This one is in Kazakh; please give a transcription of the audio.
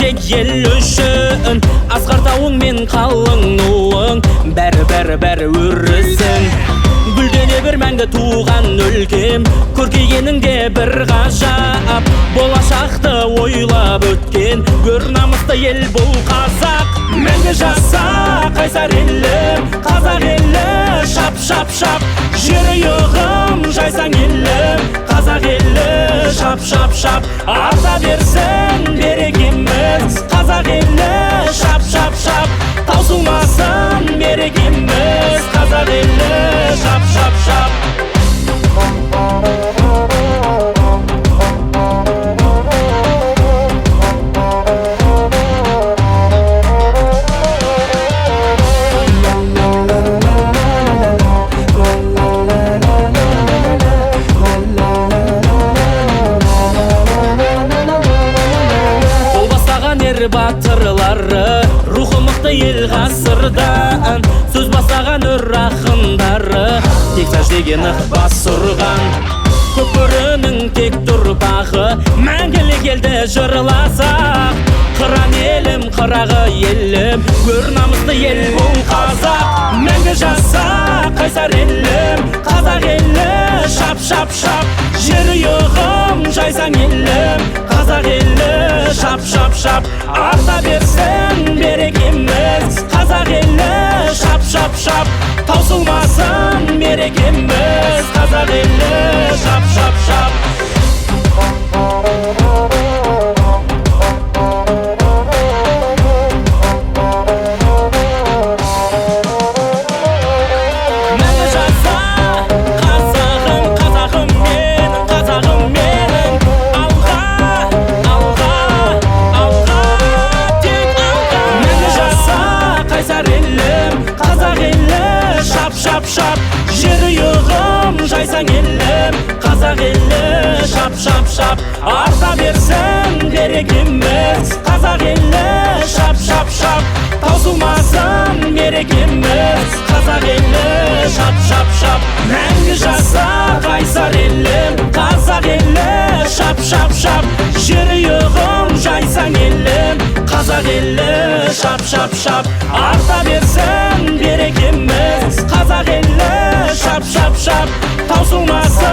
тек ел үшін. Асқар тауың мен қалың нуың, бәрі өрісің. Гүлдене бір мәңгі туған өлкем, көркейгеніңде бір ғажап. Болашақты ойлап өткен, гөр намысты ел бұл қазақ. Мәңгі жаса қайсар елім, қазақ елі, шап шап шап. Жер ұйығым жайсаң елім, қазақ елі, шап шап шап. Арта берсін берекеміз, қазақ елі, шап шап шап. Таусылмасын берекеміз, қазақ елі, шап шап шап. Батырлары, рухы мықты ел ғасырдан, сөз бастаған өр ақындары, тек сәждеген бас ұрған. Көпірінің тек тұрпағы, мәңгілік елді жырласақ. Қыран елім, қырағы елім, гөр намысты ел бұл қазақ. Мәңгі жаса қайсар елім, қазақ елі, шап шап шап. Жер ұйығым жайсаң елім, қазақ елі, шап шап шап. Арта берсін берекеміз, қазақ елі, шап шап шап. Таусылмасын берекеміз, қазақ елі, шап шап шап. Жер ұйығым жайсаң елім, қазақ елі, шап шап шап. Арта берсін берекеміз, қазақ елі, шап шап шап. Таусылмасын берекеміз, қазақ елі, шап шап шап. Мәңгі жаса қайсар елім, қазақ елі, шап шап шап. Жер ұйығым жайсаң елім, қазақ елі, шап шап шап. Арта берсін берекеміз, қазақ елі, шап шап шап. Таусылмасын